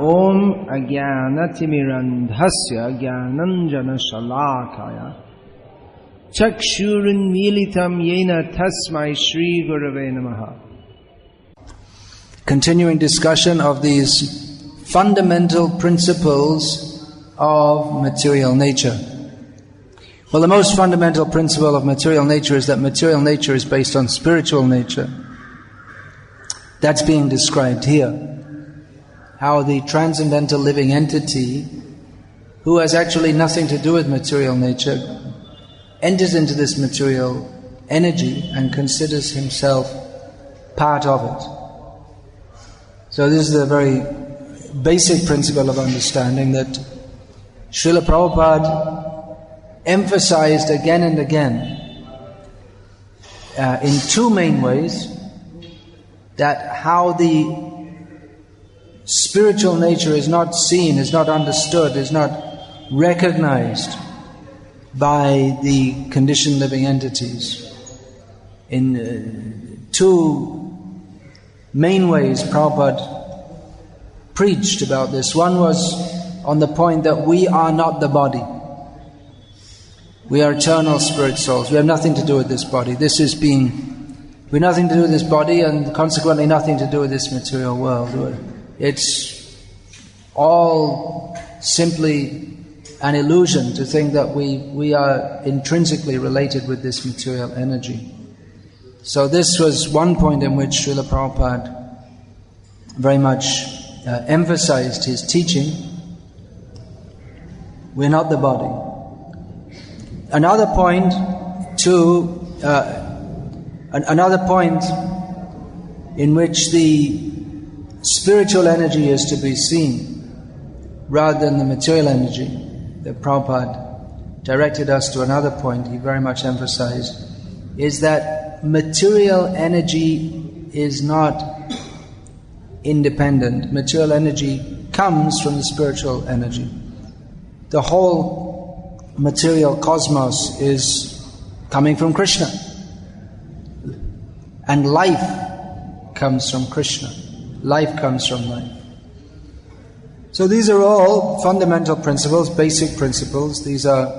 Om Ajnanatimirandhasya Jnananjana Shalakaya Chakshurunmilitam Yena Tasmai Shri Gurave Namaha. Continuing discussion of these fundamental principles of material nature. Well, the most fundamental principle of material nature is that material nature is based on spiritual nature. That's being described here. How the transcendental living entity, who has actually nothing to do with material nature, enters into this material energy and considers himself part of it. So this is a very basic principle of understanding that Srila Prabhupada emphasized again and again in two main ways, that how the spiritual nature is not seen, is not understood, is not recognized by the conditioned living entities. In two main ways Prabhupada preached about this. One was on the point that we are not the body. We are eternal spirit souls. We have nothing to do with this body. We have nothing to do with this body, and consequently nothing to do with this material world. It's all simply an illusion to think that we are intrinsically related with this material energy. So this was one point in which Srila Prabhupada very much emphasized his teaching. We're not the body. Another point in which the spiritual energy is to be seen rather than the material energy, that Prabhupada directed us to another point he very much emphasized, is that material energy is not independent. Material energy comes from the spiritual energy. The whole material cosmos is coming from Krishna. And life comes from Krishna. Life comes from life. So these are all fundamental principles, basic principles. These are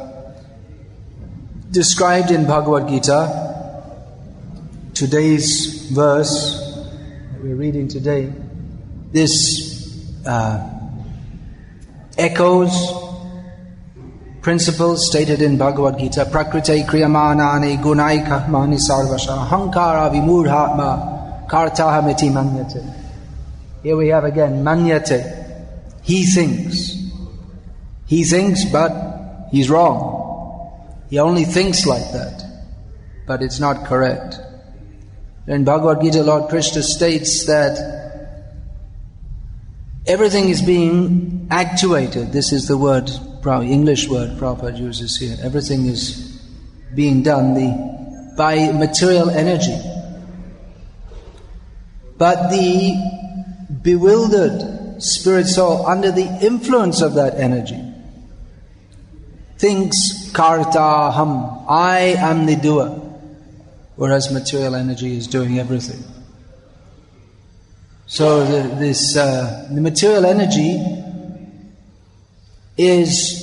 described in Bhagavad-gita. Today's verse that we're reading today, this echoes principles stated in Bhagavad-gita. Prakrite kriyamanani gunaika mani sarvasha hankara vimurhatma kartaha miti manyate. Here we have again manyate. He thinks. He thinks, but he's wrong. He only thinks like that, but it's not correct. In Bhagavad-gita, Lord Krishna states that everything is being actuated. This is the word, English word Prabhupada uses here. Everything is being done by material energy. But the bewildered spirit soul, under the influence of that energy, thinks kartaham, I am the doer, whereas material energy is doing everything. So the material energy is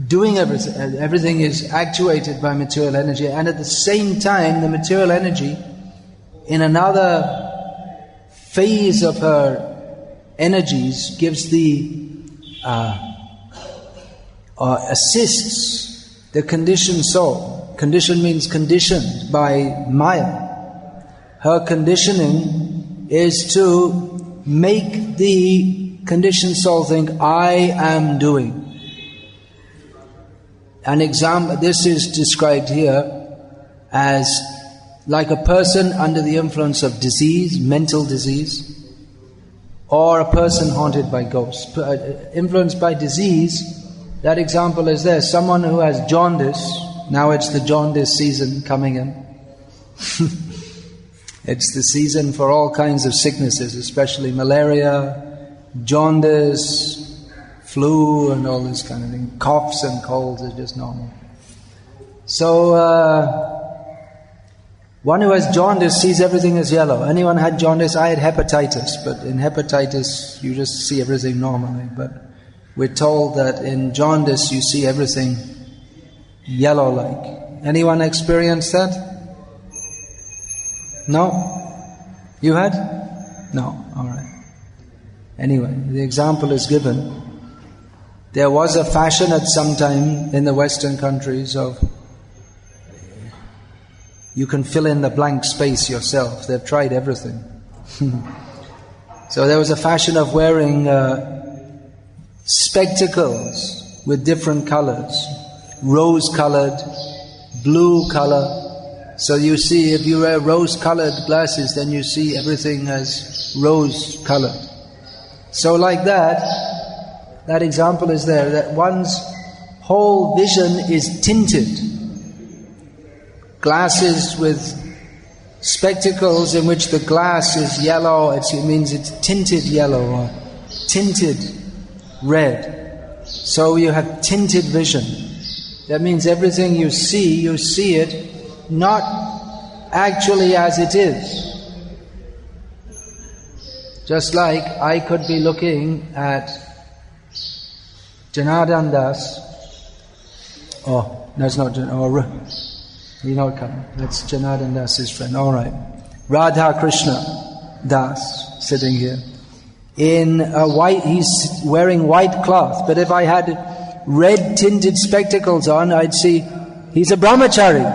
doing everything. Everything is actuated by material energy, and at the same time the material energy, in another phase of her energies, gives assists the conditioned soul. Conditioned means conditioned by Maya. Her conditioning is to make the conditioned soul think, I am doing. An example, this is described here as like a person under the influence of disease, mental disease, or a person haunted by ghosts. Influenced by disease, that example is there. Someone who has jaundice, now it's the jaundice season coming in. It's the season for all kinds of sicknesses, especially malaria, jaundice, flu and all this kind of thing. Coughs and colds are just normal. So One who has jaundice sees everything as yellow. Anyone had jaundice? I had hepatitis, but in hepatitis you just see everything normally. But we're told that in jaundice you see everything yellow-like. Anyone experienced that? No? You had? No. All right. Anyway, the example is given. There was a fashion at some time in the Western countries of you can fill in the blank space yourself. They've tried everything. So there was a fashion of wearing spectacles with different colors. Rose-colored, blue color. So you see, if you wear rose-colored glasses, then you see everything as rose-colored. So like that example is there, that one's whole vision is tinted. Glasses with spectacles in which the glass is yellow, it means it's tinted yellow or tinted red. So you have tinted vision. That means everything you see it not actually as it is. Just like I could be looking at Janardhan Das. Oh, no, it's not Janardhan. You know, that's Janardhan Das's friend. All right. Radha Krishna Das sitting here. In a white, he's wearing white cloth. But if I had red tinted spectacles on, I'd see he's a brahmachari.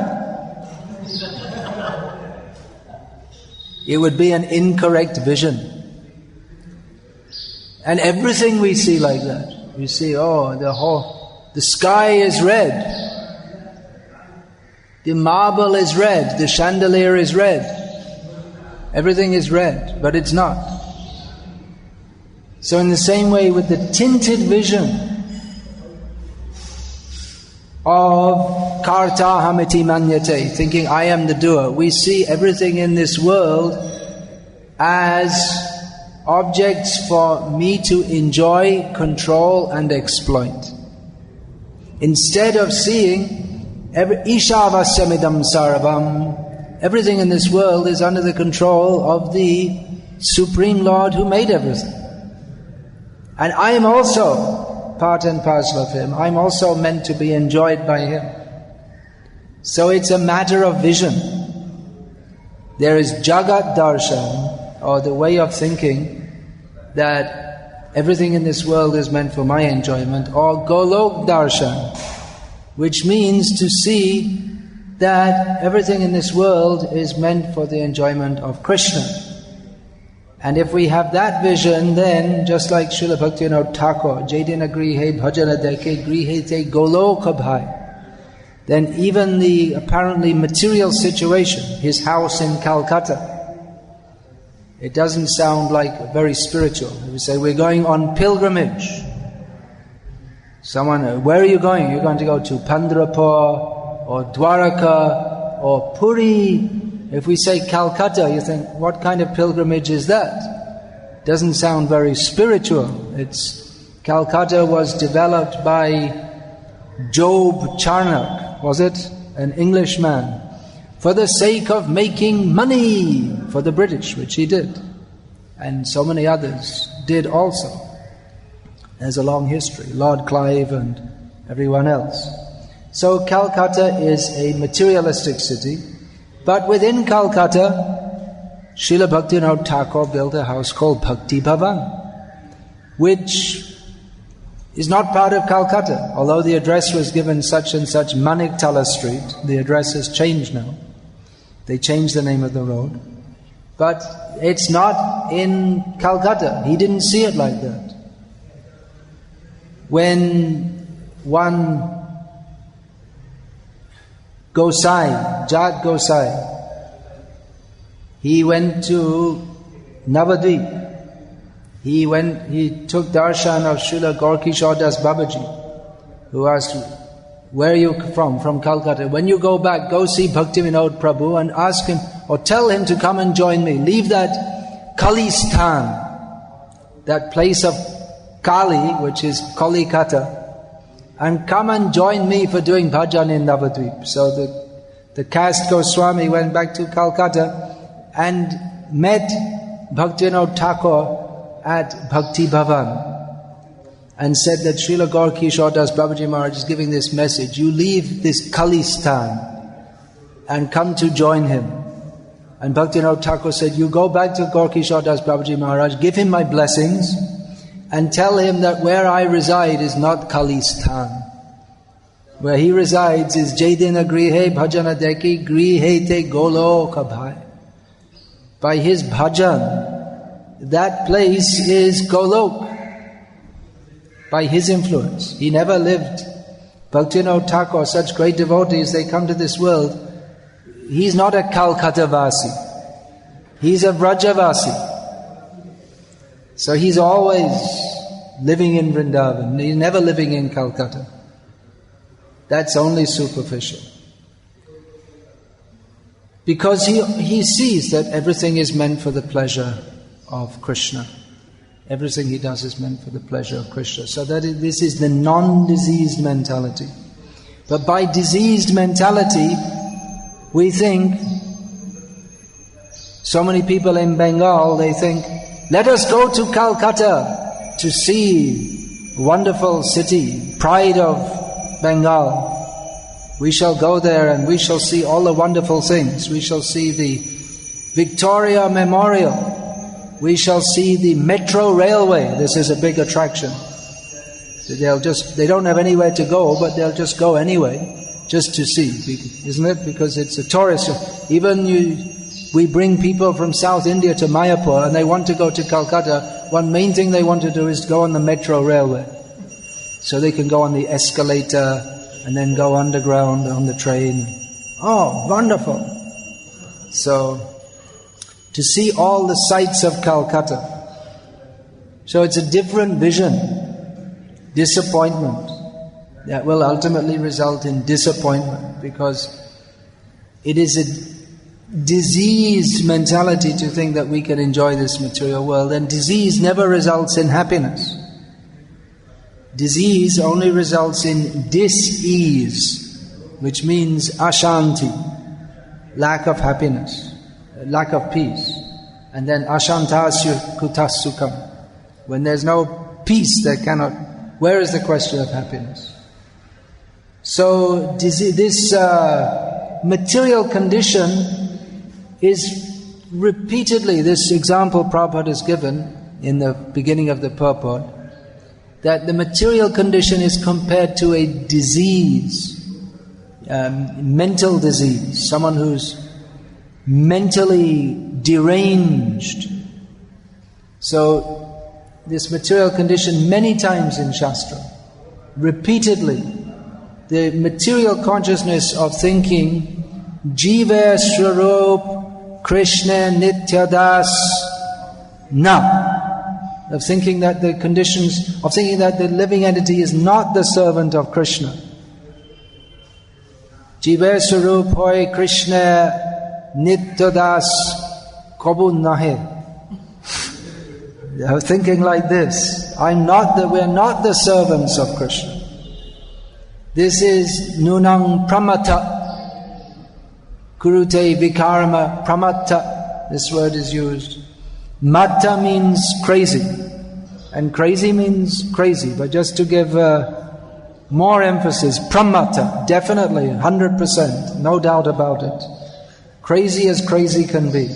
It would be an incorrect vision. And everything we see like that. We see, the sky is red. The marble is red, the chandelier is red. Everything is red, but it's not. So in the same way with the tinted vision of kartahamiti manyate, thinking I am the doer, we see everything in this world as objects for me to enjoy, control and exploit. Instead of seeing Ishavasyamidam sarvam, everything in this world is under the control of the Supreme Lord who made everything. And I am also part and parcel of Him. I'm also meant to be enjoyed by Him. So it's a matter of vision. There is Jagat Darshan, or the way of thinking that everything in this world is meant for my enjoyment, or Golok Darshan, which means to see that everything in this world is meant for the enjoyment of Krishna. And if we have that vision, then just like Srila Bhaktivinoda Thakur, Jedina grihe bhajana deke grihe te goloka bhai, then even the apparently material situation, his house in Calcutta, it doesn't sound like very spiritual. We say, we're going on pilgrimage. Someone, where are you going? You're going to go to Pandrapur or Dwaraka or Puri. If we say Calcutta, you think, what kind of pilgrimage is that? Doesn't sound very spiritual. Calcutta was developed by Job Charnock, was it? An Englishman, for the sake of making money for the British, which he did. And so many others did also. There's a long history, Lord Clive and everyone else. So Calcutta is a materialistic city, but within Calcutta, Srila Bhaktivinoda Thakur built a house called Bhakti Bhavan, which is not part of Calcutta. Although the address was given such and such Maniktala Street, the address has changed now. They changed the name of the road. But it's not in Calcutta. He didn't see it like that. When one Gosai, Jat Gosai, he went to Navadvip. He took darshan of Srila Gaurkishore Das Babaji, who asked, where are you from? From Calcutta. When you go back, go see Bhaktivinoda Prabhu and ask him, or tell him to come and join me. Leave that Kalistan, that place of Kali, which is Kolikata, and come and join me for doing bhajan in Navadvip. So The caste Goswami went back to Calcutta and met Bhaktivinoda Thakur at Bhakti Bhavan and said that Srila Gaur Kishore Das Babaji Maharaj is giving this message. You leave this Khalistan and come to join him. And Bhaktivinoda Thakur said, you go back to Gaur Kishore Das Babaji Maharaj, give him my blessings and tell him that where I reside is not Khalistan. Where he resides is Jaidina Grihe Bhajana Deki Grihe Te Golo Kabhai. By his bhajan, that place is Golok. By his influence. He never lived. Bhaktivinoda Thakur, such great devotees, they come to this world. He's not a Calcutta Vasi. He's a Vrajavasi. So he's always living in Vrindavan. He's never living in Calcutta. That's only superficial. Because he sees that everything is meant for the pleasure of Krishna. Everything he does is meant for the pleasure of Krishna. So this is the non-diseased mentality. But by diseased mentality, we think, so many people in Bengal, they think, let us go to Calcutta to see wonderful city, pride of Bengal. We shall go there and we shall see all the wonderful things. We shall see the Victoria Memorial. We shall see the metro railway. This is a big attraction. They don't have anywhere to go, but they'll just go anyway, just to see, isn't it? Because it's a tourist. Even we bring people from South India to Mayapur and they want to go to Calcutta. One main thing they want to do is go on the metro railway. So they can go on the escalator and then go underground on the train. Oh, wonderful! So, to see all the sights of Calcutta. So it's a different vision. Disappointment. That will ultimately result in disappointment because it is a diseased mentality to think that we can enjoy this material world, and disease never results in happiness. Disease only results in dis-ease, which means ashanti, lack of happiness, lack of peace. And then ashantasya kutasukam. When there's no peace, where is the question of happiness? So this material condition is repeatedly, this example Prabhupada has given in the beginning of the purport, that the material condition is compared to a disease, mental disease, someone who's mentally deranged. So this material condition, many times in Shastra, repeatedly, the material consciousness of thinking Jiva Swarup Krishna Nityadas Na, of thinking that the living entity is not the servant of Krishna. Jiva Swarup Hoy Krishna Nityadas Kabu Nahe. They're thinking like this. We're not the servants of Krishna. This is Nunang Pramata. Kurute Vikarma Pramata. This word is used. Mata means crazy. And crazy means crazy. But just to give more emphasis, Pramata, definitely, 100%, no doubt about it. Crazy as crazy can be.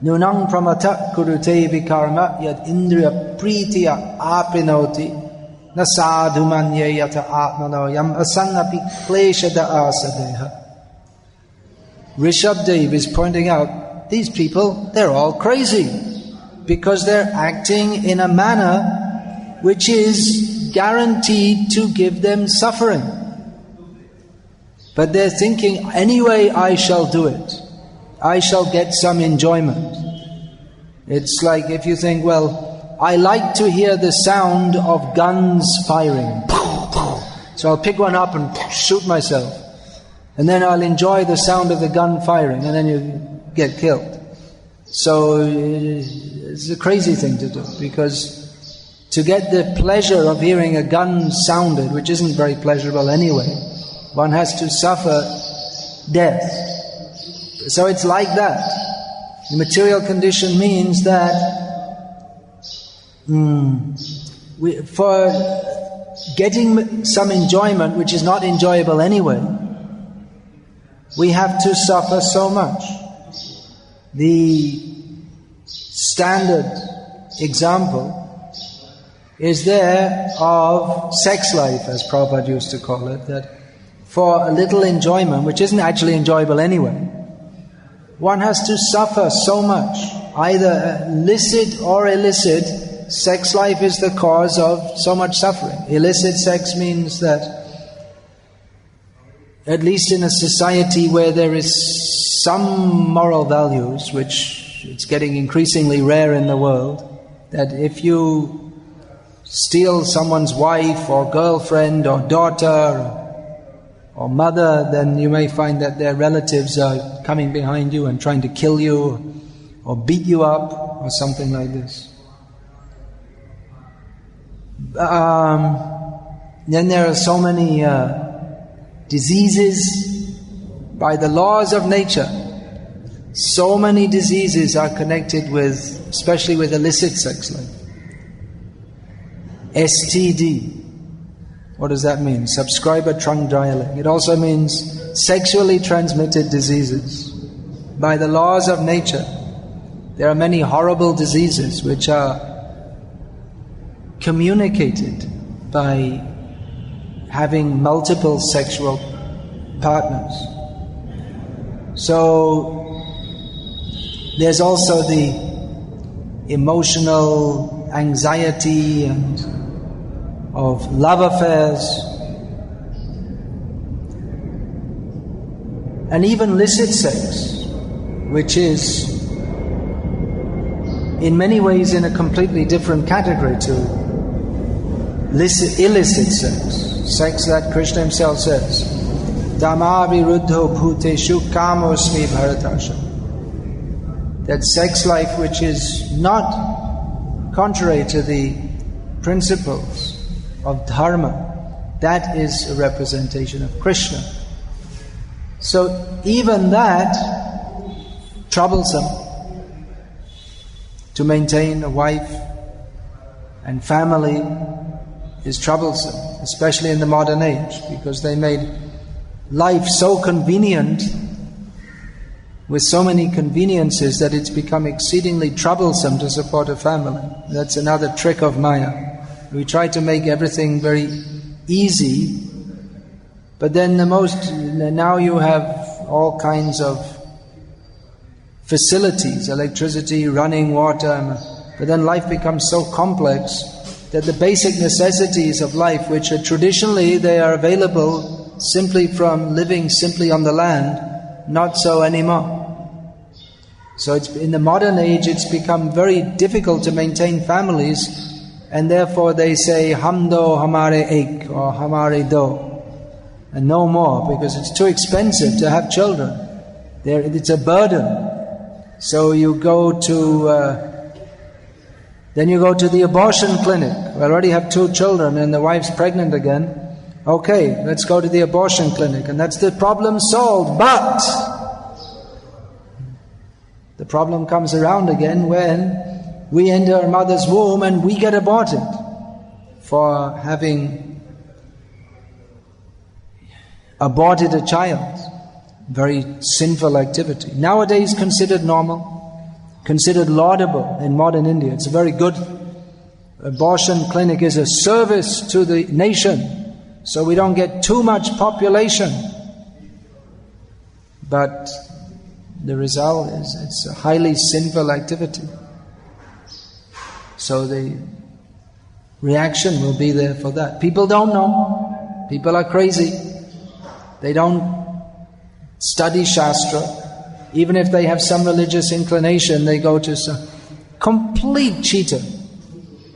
Nunang Pramata Kurute Vikarma Yad Indriya Pritiya Apinoti Na sadhumanye yata atmano yam asangapi kleshada asadeha. Rishabdev is pointing out, these people, they're all crazy because they're acting in a manner which is guaranteed to give them suffering. But they're thinking, anyway I shall do it. I shall get some enjoyment. It's like if you think, well, I like to hear the sound of guns firing. So I'll pick one up and shoot myself. And then I'll enjoy the sound of the gun firing, and then you get killed. So it's a crazy thing to do, because to get the pleasure of hearing a gun sounded, which isn't very pleasurable anyway, one has to suffer death. So it's like that. The material condition means that for getting some enjoyment which is not enjoyable anyway, we have to suffer so much. The standard example is there of sex life, as Prabhupada used to call it, that for a little enjoyment, which isn't actually enjoyable anyway, one has to suffer so much. Either licit or illicit, sex life is the cause of so much suffering. Illicit sex means that, at least in a society where there is some moral values, which it's getting increasingly rare in the world, that if you steal someone's wife or girlfriend or daughter or mother, then you may find that their relatives are coming behind you and trying to kill you or beat you up or something like this. Then there are so many diseases by the laws of nature. So many diseases are connected with, especially with illicit sex life. STD. What does that mean? Subscriber trunk dialect. It also means sexually transmitted diseases. By the laws of nature, there are many horrible diseases which are communicated by having multiple sexual partners. So there's also the emotional anxiety and of love affairs, and even illicit sex, which is in many ways in a completely different category to illicit sex. Sex that Krishna himself says, Dhamma viruddho bhuteshu kamosmi bharatasha. That sex life which is not contrary to the principles of dharma, that is a representation of Krishna. So even that, troublesome. To maintain a wife and family is troublesome, especially in the modern age, because they made life so convenient, with so many conveniences, that it's become exceedingly troublesome to support a family. That's another trick of Maya. We try to make everything very easy, but then now you have all kinds of facilities, electricity, running water, but then life becomes so complex that the basic necessities of life, which are traditionally they are available simply from living simply on the land, not so anymore. So in the modern age it's become very difficult to maintain families, and therefore they say hum do hamare ek or hamare do, and no more, because it's too expensive to have children. It's a burden. So you go to the abortion clinic. We already have 2 children and the wife's pregnant again. Okay, let's go to the abortion clinic, and that's the problem solved. But the problem comes around again when we enter our mother's womb and we get aborted for having aborted a child. Very sinful activity. Nowadays considered normal, considered laudable in modern India. It's a very good. Abortion clinic is a service to the nation, so we don't get too much population. But the result is it's a highly sinful activity. So the reaction will be there for that. People don't know. People are crazy. They don't study Shastra. Even if they have some religious inclination, they go to some complete cheater.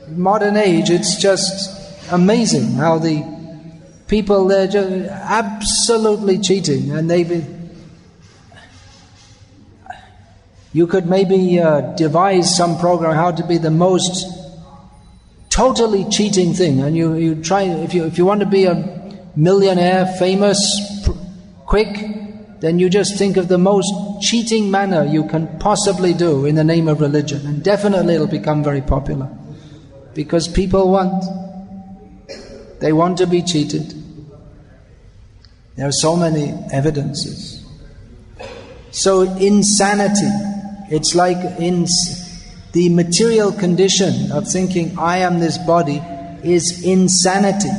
In modern age, it's just amazing how the people, they're just absolutely cheating. And you could maybe devise some program how to be the most totally cheating thing. And you try, if you want to be a millionaire, famous, quick, then you just think of the most cheating manner you can possibly do in the name of religion, and definitely it'll become very popular. Because people they want to be cheated. There are so many evidences. So insanity, it's like the material condition of thinking I am this body is insanity.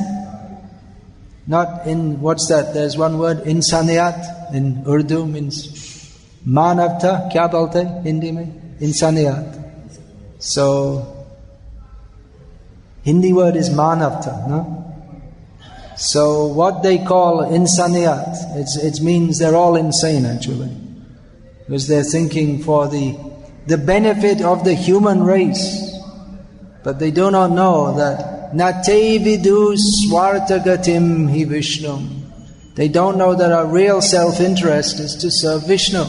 Not in, what's that? There's one word, insaniyat, in Urdu means manavta, kya bolte Hindi mein? Insaniyat. So, Hindi word is manavta, no? So what they call insaniyat, it means they're all insane actually. Because they're thinking for the benefit of the human race. But they do not know that nate vidu swartagatim hi Vishnum. They don't know that our real self-interest is to serve Vishnu.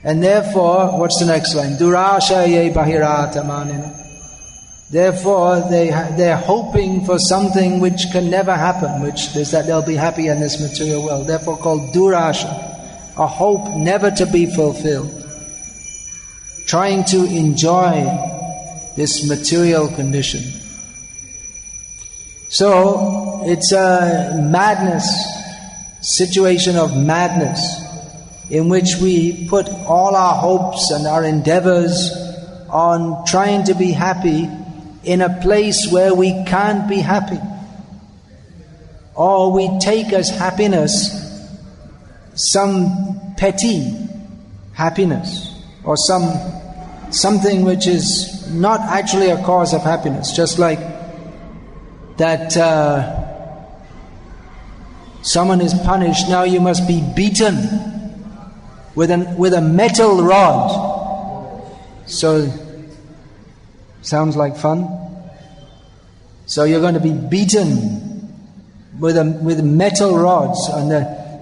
And therefore, what's the next line? Durashaye bahiratamanina. Therefore, they're hoping for something which can never happen, which is that they'll be happy in this material world. Therefore called durasha, a hope never to be fulfilled. Trying to enjoy this material condition. So, it's a madness, situation of madness, in which we put all our hopes and our endeavors on trying to be happy in a place where we can't be happy. Or we take as happiness some petty happiness, or something which is not actually a cause of happiness. Just like that someone is punished, now you must be beaten with a metal rod. So, sounds like fun. So you're going to be beaten with metal rods,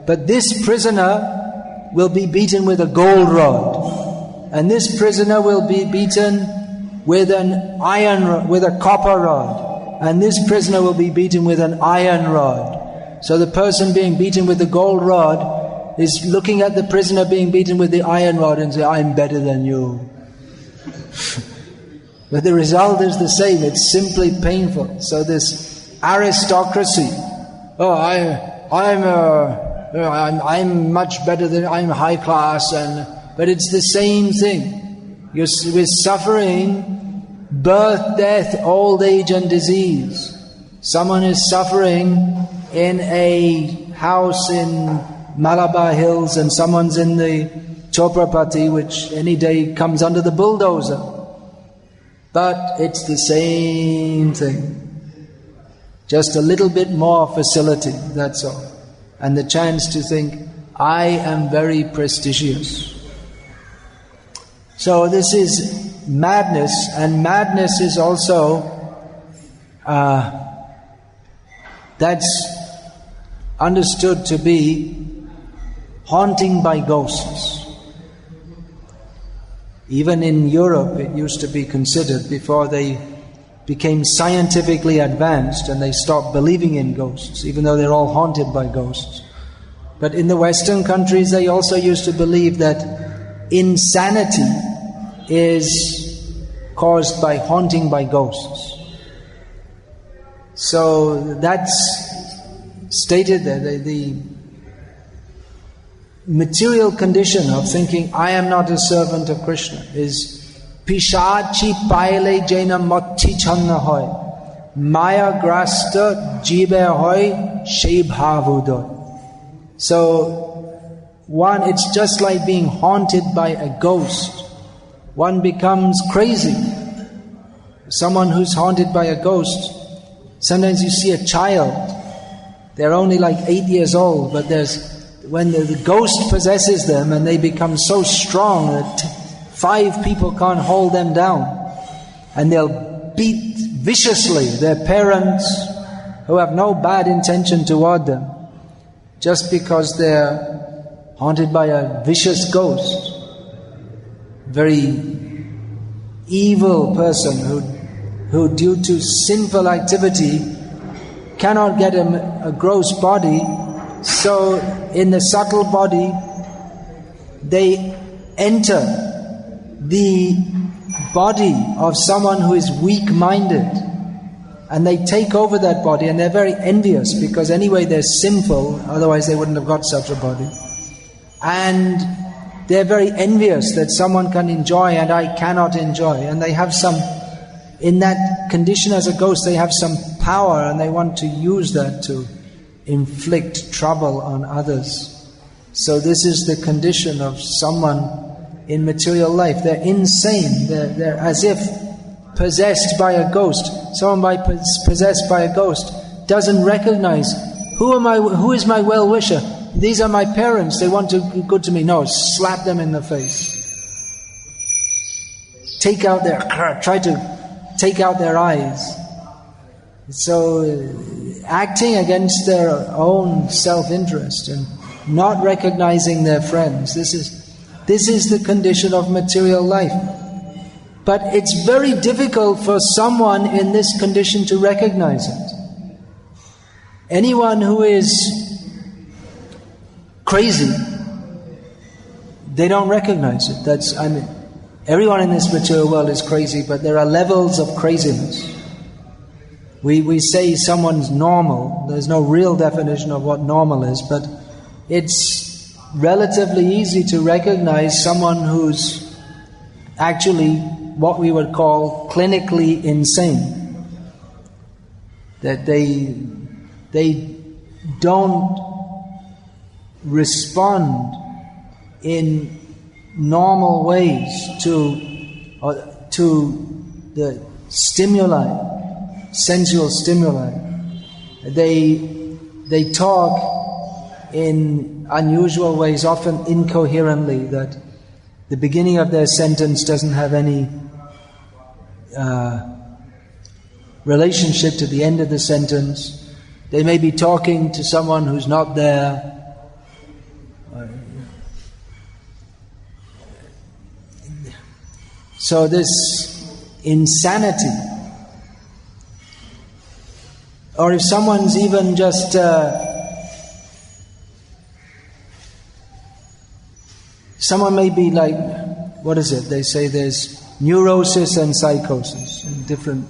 but this prisoner will be beaten with a gold rod, and this prisoner will be beaten with with a copper rod, and this prisoner will be beaten with an iron rod. So the person being beaten with the gold rod is looking at the prisoner being beaten with the iron rod and say, "I'm better than you." But the result is the same, it's simply painful. So this aristocracy, I'm much better than, I'm high class, but it's the same thing. We're suffering birth, death, old age and disease. Someone is suffering in a house in Malabar Hills, and someone's in the Choprapati, which any day comes under the bulldozer. But it's the same thing. Just a little bit more facility, that's all. And the chance to think, I am very prestigious. So this is madness, and madness is also, that's understood to be haunting by ghosts. Even in Europe, it used to be considered, before they became scientifically advanced and they stopped believing in ghosts, even though they're all haunted by ghosts. But in the Western countries, they also used to believe that insanity is caused by haunting by ghosts. So that's stated there, the material condition of thinking I am not a servant of Krishna is pishachi paile jaina motti channa hoy maya grasta jibe hoy shei bhavudoy. So it's just like being haunted by a ghost. One becomes crazy. Someone who's haunted by a ghost, sometimes you see a child, they're only like 8 years old, but when the ghost possesses them and they become so strong that 5 people can't hold them down, and they'll beat viciously their parents who have no bad intention toward them, just because they're haunted by a vicious ghost. Very evil person who due to sinful activity cannot get a gross body, So in the subtle body, they enter the body of someone who is weak-minded, and they take over that body, and they're very envious because anyway they're sinful, otherwise they wouldn't have got such a body. And they're very envious that someone can enjoy and I cannot enjoy. And they have some, in that condition as a ghost, they have some power and they want to use that to inflict trouble on others. So this is the condition of someone in material life. They're insane. They're as if possessed by a ghost. Someone possessed by a ghost doesn't recognize, who is my well-wisher? These are my parents, they want to be good to me. No, slap them in the face. Try to take out their eyes. So, acting against their own self-interest and not recognizing their friends. This is the condition of material life. But it's very difficult for someone in this condition to recognize it. Anyone who is crazy, they don't recognize it. Everyone in this material world is crazy, but there are levels of craziness. We say someone's normal. There's no real definition of what normal is, but it's relatively easy to recognize someone who's actually what we would call clinically insane. That they don't respond in normal ways to the stimuli, sensual stimuli. They talk in unusual ways, often incoherently, that the beginning of their sentence doesn't have any relationship to the end of the sentence. They may be talking to someone who's not there. So this insanity, or if someone's even just someone may be like, what is it? They say there's neurosis and psychosis, and different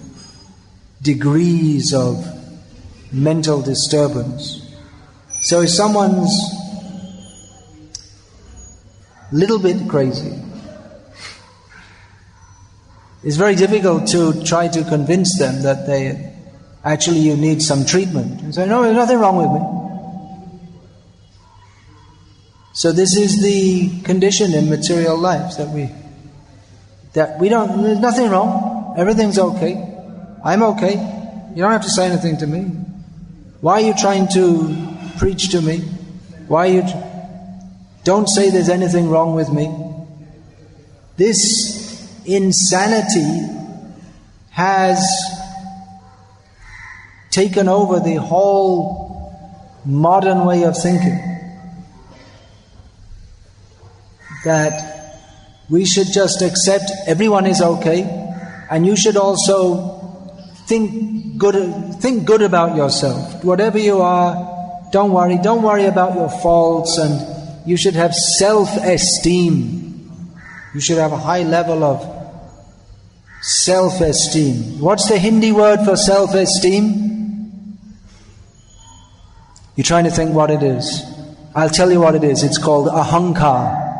degrees of mental disturbance. So if someone's a little bit crazy, it's very difficult to try to convince them that you need some treatment. And say, no, there's nothing wrong with me. So this is the condition in material life, that we don't, there's nothing wrong, everything's okay, I'm okay, you don't have to say anything to me. Why are you trying to preach to me? Don't say there's anything wrong with me. This insanity has taken over the whole modern way of thinking. That we should just accept everyone is okay, and you should also think good about yourself. Whatever you are, don't worry about your faults, and you should have self-esteem. You should have a high level of self-esteem. What's the Hindi word for self-esteem? You're trying to think what it is. I'll tell you what it is. It's called ahankar.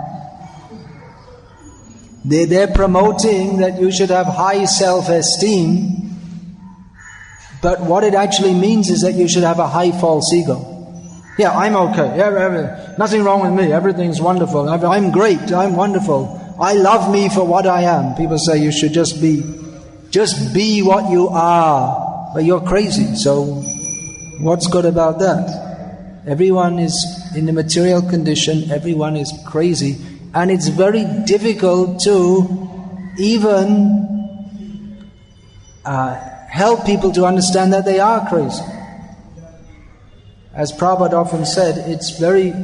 They're promoting that you should have high self-esteem, but what it actually means is that you should have a high false ego. Yeah, I'm okay. Nothing wrong with me. Everything's wonderful. I'm great. I'm wonderful. I love me for what I am. People say you should just be what you are. But you're crazy, so what's good about that? Everyone is in the material condition, everyone is crazy, and it's very difficult to even help people to understand that they are crazy. As Prabhupada often said, it's very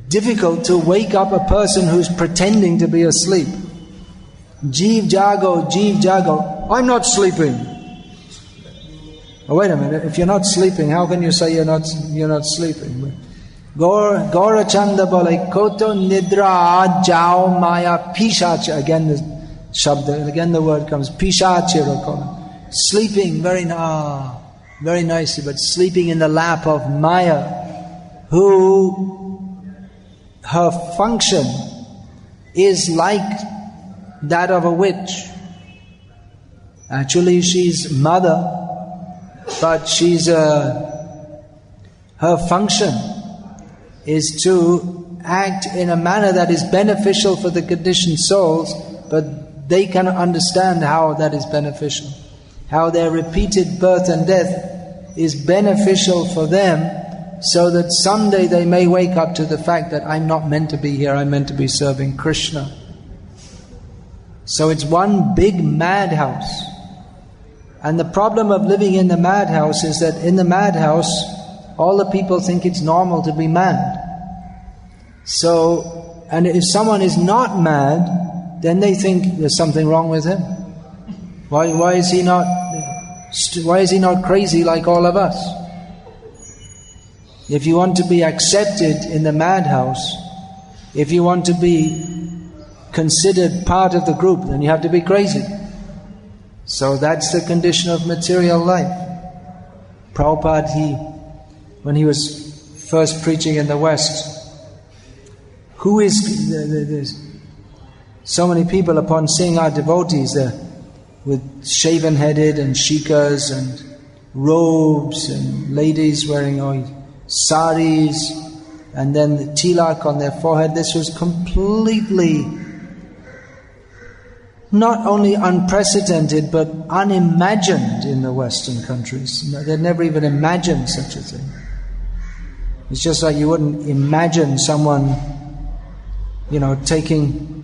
difficult to wake up a person who's pretending to be asleep. Jeev jago, I'm not sleeping. Oh, wait a minute, if you're not sleeping, how can you say you're not sleeping? Gaura Chanda bole koto nidra jao maya pishacha. Again the shabda, again the word comes pishachira, sleeping very nicely, but sleeping in the lap of Maya, who her function is like that of a witch. Actually, she's mother, but her function is to act in a manner that is beneficial for the conditioned souls, but they cannot understand how that is beneficial. How their repeated birth and death is beneficial for them, so that someday they may wake up to the fact that I'm not meant to be here, I'm meant to be serving Krishna. So it's one big madhouse. And the problem of living in the madhouse is that in the madhouse, all the people think it's normal to be mad. So, and if someone is not mad, then they think there's something wrong with him. Why is he not crazy like all of us? If you want to be accepted in the madhouse, if you want to be considered part of the group, then you have to be crazy. So that's the condition of material life. Prabhupada, when he was first preaching in the West, there's so many people, upon seeing our devotees there with shaven-headed and shikas and robes, and ladies wearing saris, and then the tilak on their forehead, this was completely not only unprecedented but unimagined in the Western countries. They'd never even imagined such a thing. It's just like you wouldn't imagine someone,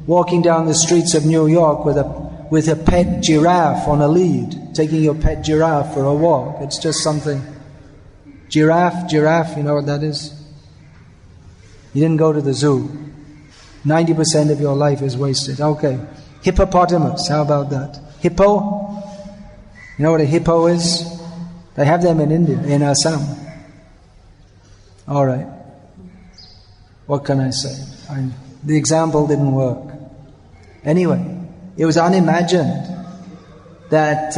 walking down the streets of New York with a pet giraffe on a lead, taking your pet giraffe for a walk. It's just something. Giraffe, you know what that is? You didn't go to the zoo. 90% of your life is wasted. Okay. Hippopotamus, how about that? Hippo? You know what a hippo is? They have them in India, in Assam. Alright. What can I say? The example didn't work. Anyway, it was unimagined that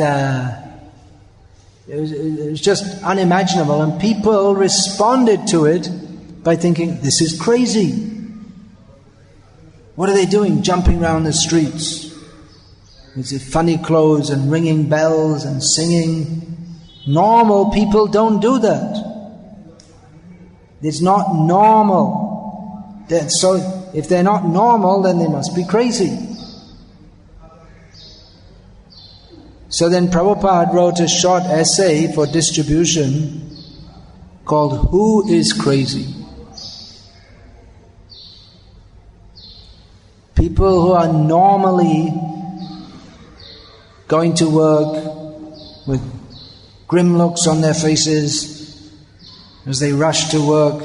it was just unimaginable, and people responded to it by thinking, this is crazy. What are they doing? Jumping around the streets with funny clothes and ringing bells and singing. Normal people don't do that. It's not normal. So if they're not normal, then they must be crazy. So then Prabhupada wrote a short essay for distribution called Who is Crazy? People who are normally going to work with grim looks on their faces as they rush to work,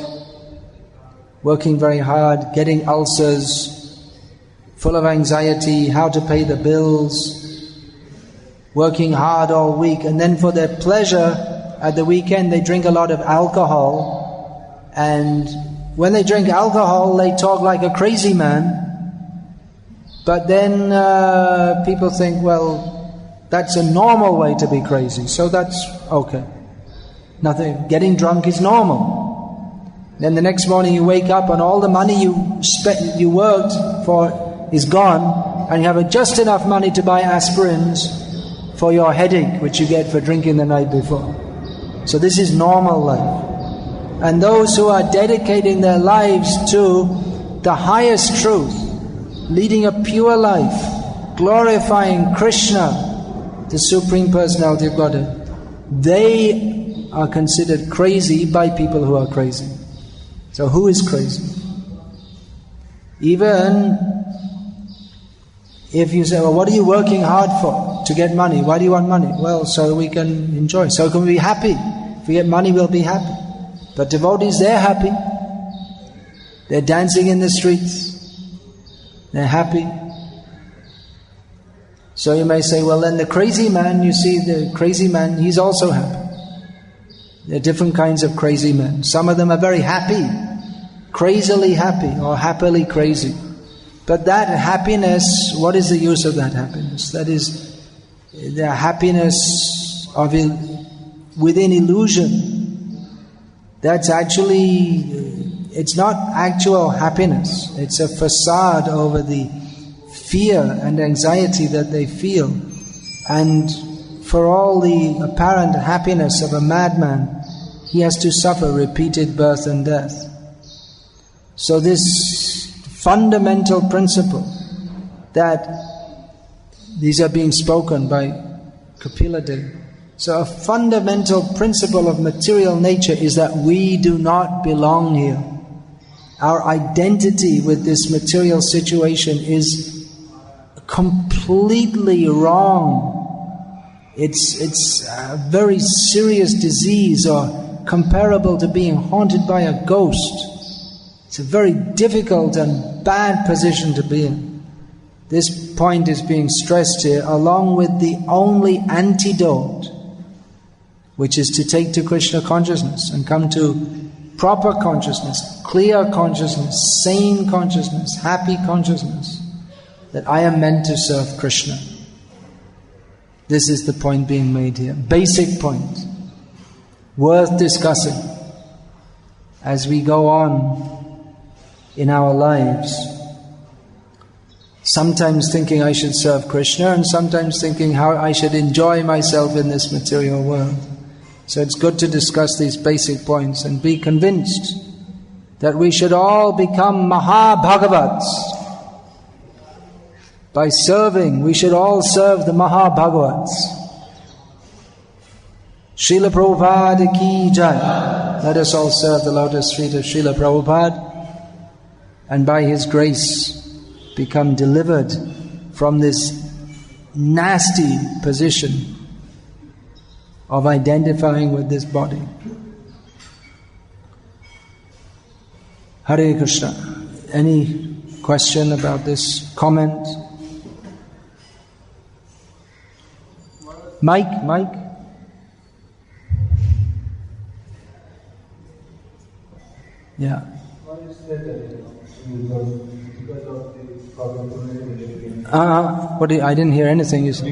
working very hard, getting ulcers, full of anxiety, how to pay the bills, working hard all week, and then for their pleasure at the weekend they drink a lot of alcohol, and when they drink alcohol they talk like a crazy man. But then people think, well, that's a normal way to be crazy, so that's okay. Nothing. Getting drunk is normal. Then the next morning you wake up and all the money you worked for is gone, and you have just enough money to buy aspirins for your headache, which you get for drinking the night before. So this is normal life. And those who are dedicating their lives to the highest truth, leading a pure life, glorifying Krishna, the Supreme Personality of Godhead, they are considered crazy by people who are crazy. So who is crazy? Even if you say, well, what are you working hard for? To get money. Why do you want money? Well, so we can enjoy. So can we be happy. If we get money, we'll be happy. But devotees, they're happy. They're dancing in the streets. They're happy. So you may say, well then the crazy man, you see the crazy man, he's also happy. There are different kinds of crazy men. Some of them are very happy crazily happy or happily crazy. But that happiness, what is the use of that happiness? That is the happiness of within illusion. That's actually, it's not actual happiness. It's a facade over the fear and anxiety that they feel. And for all the apparent happiness of a madman, he has to suffer repeated birth and death. So this fundamental principle that these are being spoken by Kapila Dev. So a fundamental principle of material nature is that we do not belong here. Our identity with this material situation is completely wrong. It's a very serious disease, or comparable to being haunted by a ghost. It's a very difficult and bad position to be in. This point is being stressed here, along with the only antidote, which is to take to Krishna consciousness and come to proper consciousness, clear consciousness, sane consciousness, happy consciousness, that I am meant to serve Krishna. This is the point being made here. Basic point, worth discussing as we go on in our lives. Sometimes thinking I should serve Krishna, and sometimes thinking how I should enjoy myself in this material world. So it's good to discuss these basic points and be convinced that we should all become Mahabhagavats. By serving, we should all serve the Mahabhagavats. Srila Prabhupada ki jai. Let us all serve the lotus feet of Srila Prabhupada, and by his grace become delivered from this nasty position of identifying with this body. Hare Krishna. Any question about this comment? Mike? Yeah. I didn't hear anything you said.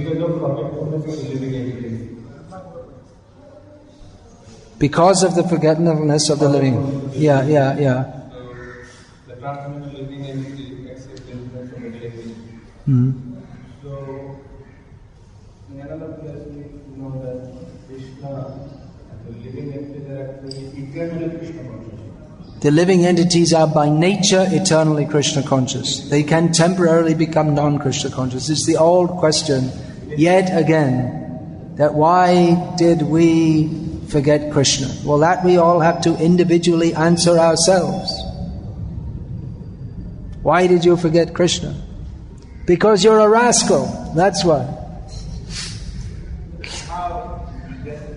Because of the forgetfulness of the living. Yeah. The transcendental living entity accepts the influence of material being. So, in another place we know that Krishna and the living entities are actually eternally Krishna conscious. The living entities are by nature eternally Krishna conscious. They can temporarily become non-Krishna conscious. It's the old question, yet again, that why did we forget Krishna? Well, that we all have to individually answer ourselves. Why did you forget Krishna? Because you're a rascal, that's why.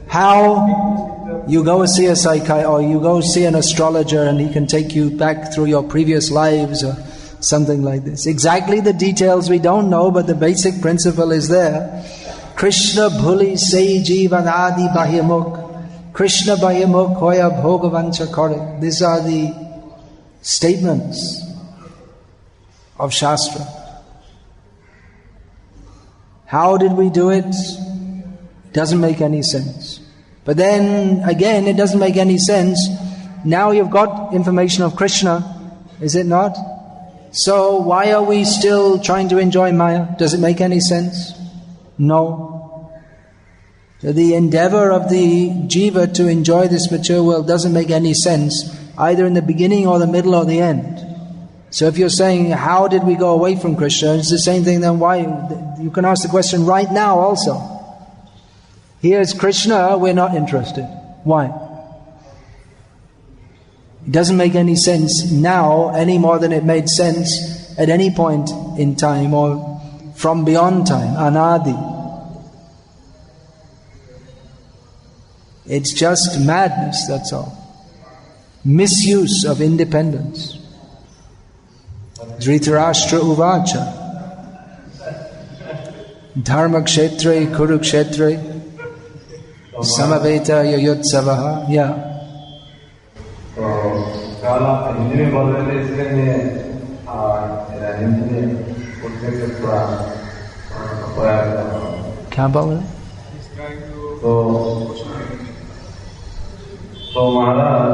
How? You go see a psychiatrist, or you go see an astrologer, and he can take you back through your previous lives or something like this. Exactly the details we don't know, but the basic principle is there. Krishna bhuli se jivan adi bahimuk. Krishna bahimuk hoya bhogavancha kare. These are the statements of Shastra. How did we do it? Doesn't make any sense. But then again, it doesn't make any sense. Now you've got information of Krishna, is it not? So why are we still trying to enjoy Maya? Does it make any sense? No. So the endeavor of the jiva to enjoy this material world doesn't make any sense, either in the beginning or the middle or the end. So if you're saying, how did we go away from Krishna? It's the same thing, then why? You can ask the question right now also. Here's Krishna, we're not interested. Why? It doesn't make any sense now any more than it made sense at any point in time or from beyond time, anadi. It's just madness, that's all. Misuse of independence. Dhritarashtra uvacha. Dharma kshetre kurukshetre. Samaveta Yoyotsavaha. Yeah. कल आप हिंदी में बोल रहे थे, इसलिए मैं हिंदी में उठने से थोड़ा प्रयास कर रहा हूँ। क्या बोल रहे? तो महाराज,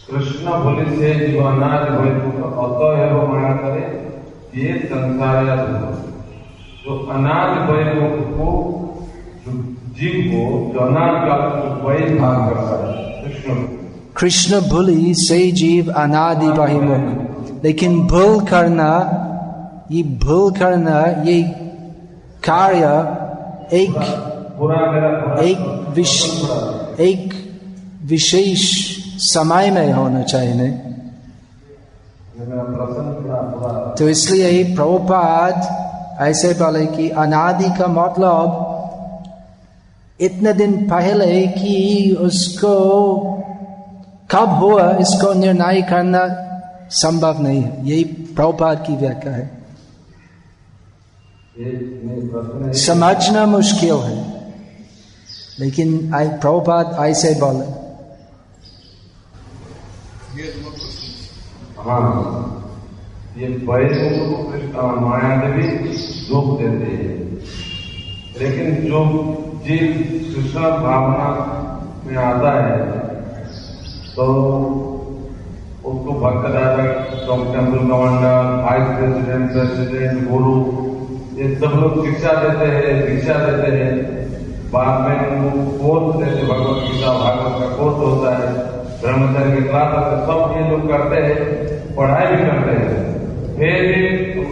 कृष्ण बोली से जीव अनाज अतएव माया करे ये संसार या जो अनाज बहिर्मुख को, जीव को जो अनाज का बहिर्भाग करता है कृष्ण भूली से जीव अनादि बहिर्मुख। लेकिन भूल करना ये कार्य एक विशेष समय में होना चाहिए नहीं? तो इसलिए प्रभुपाद ऐसे बोले कि अनादि का मतलब इतने दिन पहले कि उसको कब हुआ इसको निर्णय करना संभव नहीं है। यही प्रभुपाद की व्याख्या है। समझना मुश्किल है, लेकिन प्रभुपाद ऐसे बोले। हाँ, ये माया देवी दुख देते हैं, लेकिन जो जीव कृष्ण भावना में आता है तो उसको भक्त दादा, टेम्पल कमांडर, वाइस प्रेसिडेंट, गुरु, ये सब लोग शिक्षा देते हैं। बाद में उनको कोर्स देते, भगवद-गीता भागवत का कोर्स होता है, ब्रह्मचर्य की क्लास होता है, सब ये लोग करते हैं, पढ़ाई भी करते हैं। फिर भी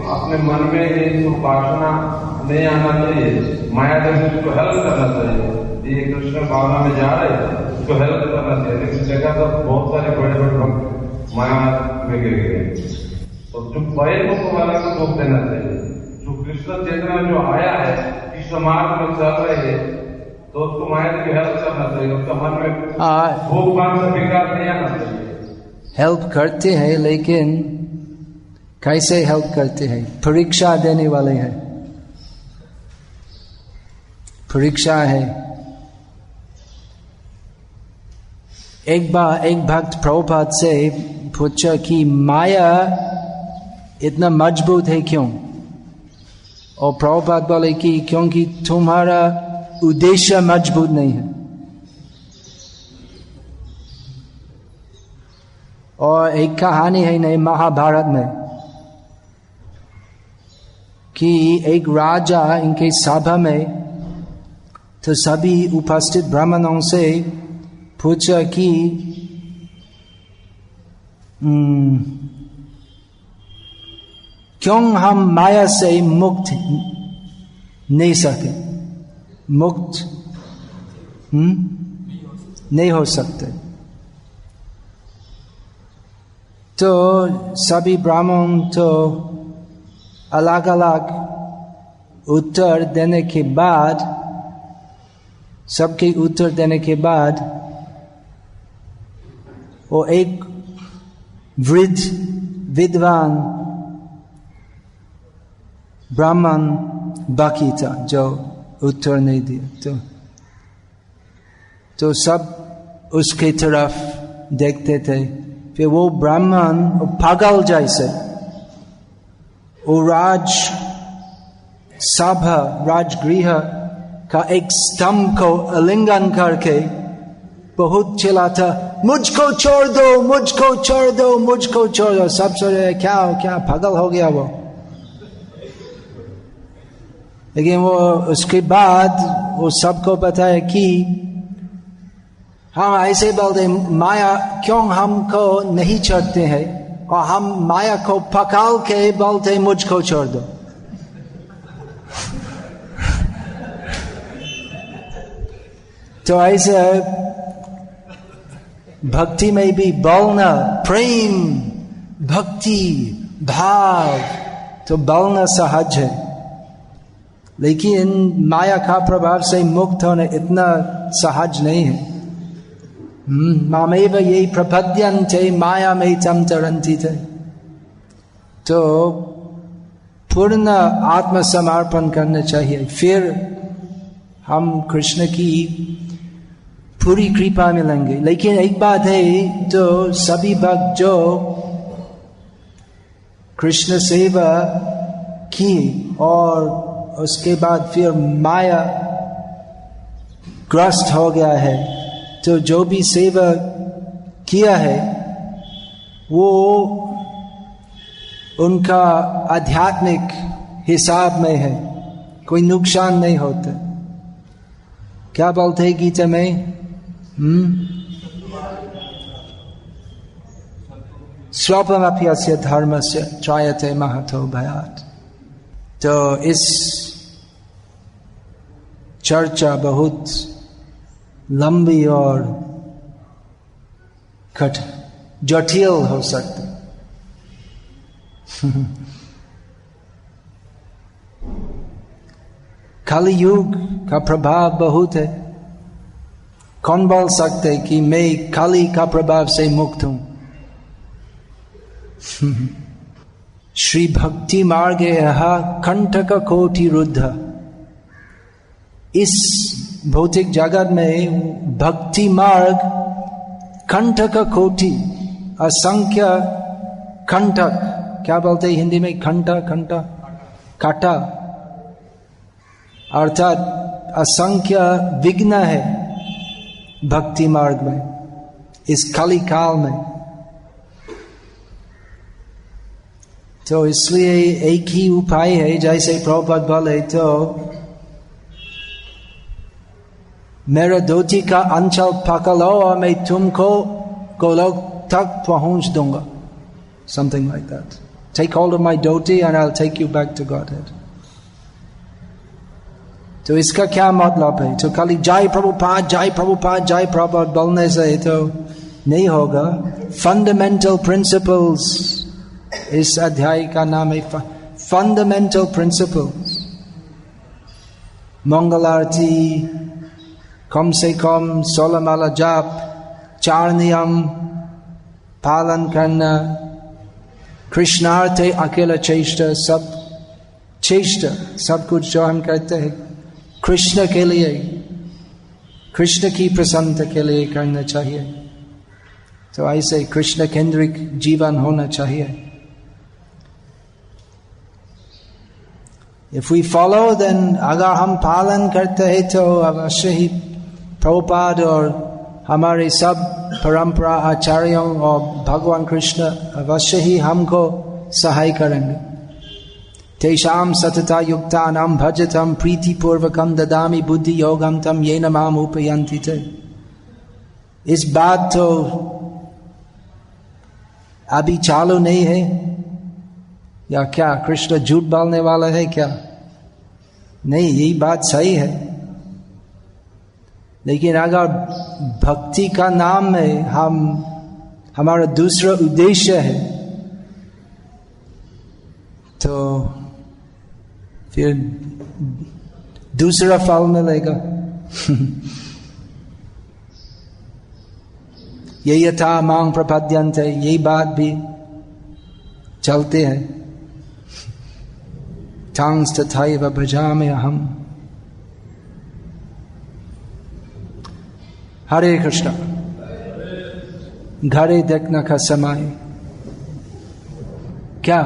अपने मन में ये वासना नहीं आना चाहिए। माया देवी उसको हेल्प करना चाहिए। ये कृष्ण भावना में जा रहे हैं, उसको हेल्प करना चाहिए। लेकिन देखा तो बहुत सारे बड़े भक्त माया में गिर गए। तो जो बहिर्मुख वाले को दुख देना चाहिए। जो कृष्ण चेतना जो आया है, कृष्ण मार्ग में चल रहे हैं, तो उसको माया की हेल्प करना चाहिए। उसका मन में भोग मान से विकार नहीं आना चाहिए। हेल्प करते हैं, लेकिन कैसे हेल्प करते हैं? परीक्षा देने वाले हैं। परीक्षा है। एक बार एक भक्त प्रभुपाद से पूछा कि माया इतना मजबूत है क्यों? और प्रभुपाद बोले कि क्योंकि तुम्हारा उद्देश्य मजबूत नहीं है। और एक कहानी है नहीं महाभारत में कि एक राजा इनके सभा में, तो सभी उपस्थित ब्राह्मणों से पूछा कि क्यों हम माया से मुक्त नहीं सके, मुक्त नहीं हो सकते। तो सभी ब्राह्मण तो अलग अलग उत्तर देने के बाद, सबके उत्तर देने के बाद वो एक वृद्ध विद्वान ब्राह्मण बाकी था जो उत्तर नहीं दिया। तो सब उसके तरफ देखते थे। फिर वो ब्राह्मण पागल जैसे वो राजगृह का एक स्तंभ को आलिंगन करके बहुत चिल्लाता, मुझको छोड़ दो, मुझको छोड़ दो, मुझको छोड़ दो। सब सोचे क्या पागल हो गया वो। लेकिन वो उसके बाद वो सबको बताया कि हम ऐसे बोलते माया क्यों हमको नहीं छोड़ते हैं, और हम माया को पकड़ के बोलते मुझको छोड़ दो। तो ऐसे भक्ति में भी बोलना, प्रेम, भक्ति, भाव तो बोलना सहज है, लेकिन माया का प्रभाव से मुक्त होना इतना सहज नहीं है। मामेव ये प्रपद्यन्ते माया में तम तरन्ति थे। तो पूर्ण आत्मसमर्पण करना चाहिए, फिर हम कृष्ण की पूरी कृपा मिलेंगे। लेकिन एक बात है, तो सभी भक्त जो कृष्ण सेवा की और उसके बाद फिर माया ग्रस्त हो गया है, तो जो भी सेवा किया है वो उनका आध्यात्मिक हिसाब में है, कोई नुकसान नहीं होता। क्या बोलते हैं गीता में? स्वल्पमपि अस्य धर्मस्य त्रायते महतो भयात्। तो इस चर्चा बहुत लंबी और जटिल हो सकती। कलि युग का प्रभाव बहुत है। कौन बोल सकते कि मैं कलि का प्रभाव से मुक्त हूं? श्री भक्ति मार्गे कंटक कोटि रुद्ध। इस भौतिक जगत में भक्ति मार्ग कंटक कोटि, असंख्य कंटक, क्या बोलते हैं हिंदी में? काटा, अर्थात असंख्य विघ्न है भक्ति मार्ग में, इस कलि काल में। तो इसलिए एक ही उपाय है, जैसे प्रभुपाद बोले, तो मेरा धोती का अंचल पकड़ो और मैं तुमको गोलोक तक पहुंच दूंगा, something like that. Take hold of my dhoti and I'll take you back to Godhead. तो इसका क्या मतलब है? तो खाली जय प्रभुपाद जय प्रभुपाद जय प्रभुपाद बोलने से तो नहीं होगा। फंडामेंटल प्रिंसिपल्स, इस अध्याय का नाम है फंडामेंटल प्रिंसिपल्स। मंगल आरती, कम से कम 16 माला जाप, 4 नियम पालन करना, कृष्णार्थ अकेला चेष्टा, सब कुछ जो हम करते हैं कृष्ण के लिए, कृष्ण की प्रसन्नता के लिए करना चाहिए। तो ऐसे कृष्ण केंद्रिक जीवन होना चाहिए। If we follow, then अगर हम पालन करते हैं तो अवश्य ही प्रभुपाद और हमारे सब परंपरा आचार्यों और भगवान कृष्ण अवश्य ही हमको सहाय करेंगे। तेषां सतता युक्तानां भजतं प्रीतिपूर्वकं ददामि बुद्धि योगं तं येन माम उपयन्ति ते। इस बात तो अभी चालू नहीं है या क्या? कृष्ण झूठ बोलने वाला है क्या? नहीं, यही बात सही है। लेकिन अगर भक्ति का नाम में हमारा दूसरा उद्देश्य है तो फिर दूसरा फल मिलेगा। ये यथा मांग प्रपद्यन्ते, यही बात भी चलते हैं। तांस तथैव भजामि अहम्। हरे कृष्ण। घरे देखने का समय क्या?